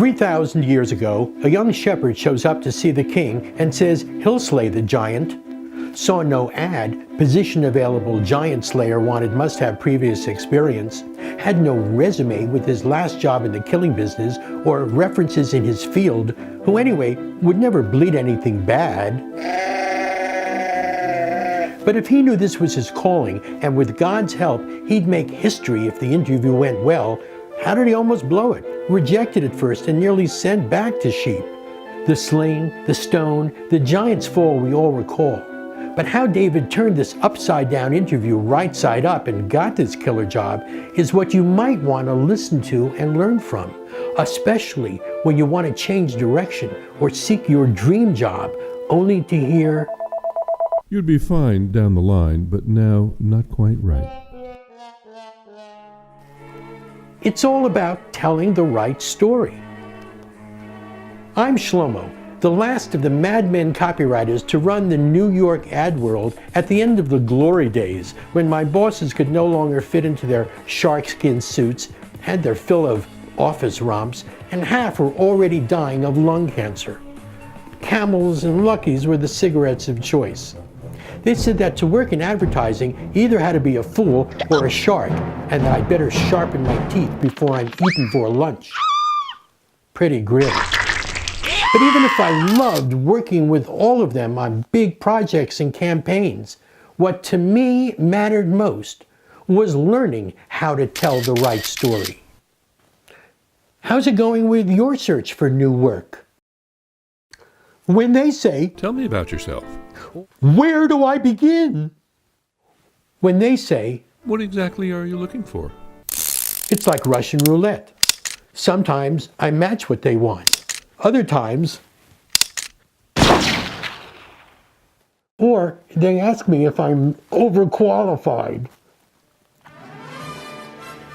3,000 years ago, a young shepherd shows up to see the king and says he'll slay the giant. Saw no ad, position available giant slayer wanted must have previous experience, had no resume with his last job in the killing business or references in his field, who anyway would never bleed anything bad. But if he knew this was his calling, and with God's help he'd make history if the interview went well, how did he almost blow it? Rejected at first and nearly sent back to sheep. The sling, the stone, the giant's fall we all recall. But how David turned this upside-down interview right side up and got this killer job is what you might want to listen to and learn from, especially when you want to change direction or seek your dream job, only to hear, "You'd be fine down the line, but now not quite right." It's all about telling the right story. I'm Shlomo, the last of the Mad Men copywriters to run the New York ad world at the end of the glory days, when my bosses could no longer fit into their sharkskin suits, had their fill of office romps, and half were already dying of lung cancer. Camels and Luckies were the cigarettes of choice. They said that to work in advertising, you either had to be a fool or a shark, and that I'd better sharpen my teeth before I'm eaten for lunch. Pretty grim. But even if I loved working with all of them on big projects and campaigns, what to me mattered most was learning how to tell the right story. How's it going with your search for new work? When they say, "Tell me about yourself." "Where do I begin?" When they say, "What exactly are you looking for?" it's like Russian roulette. Sometimes I match what they want. Other times, or they ask me if I'm overqualified.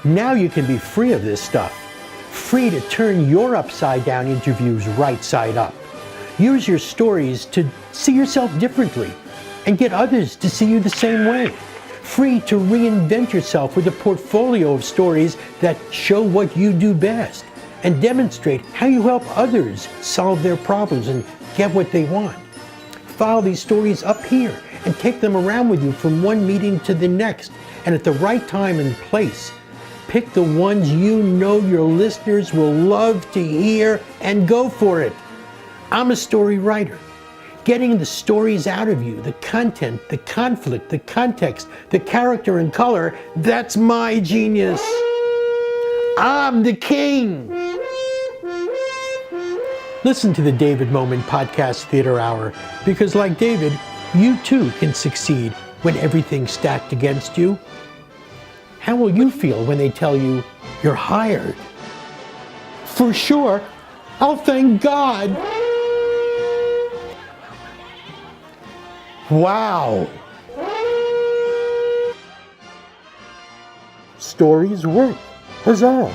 Now you can be free of this stuff. Free to turn your upside-down interviews right side up. Use your stories to see yourself differently and get others to see you the same way. Free to reinvent yourself with a portfolio of stories that show what you do best and demonstrate how you help others solve their problems and get what they want. File these stories up here and take them around with you from one meeting to the next, and at the right time and place. Pick the ones you know your listeners will love to hear and go for it. I'm a story writer. Getting the stories out of you, the content, the conflict, the context, the character and color, that's my genius. I'm the king. Listen to the David Moment Podcast Theater Hour, because like David, you too can succeed when everything's stacked against you. How will you feel when they tell you you're hired? For sure, I'll thank God. Wow! Stories work. Huzzah!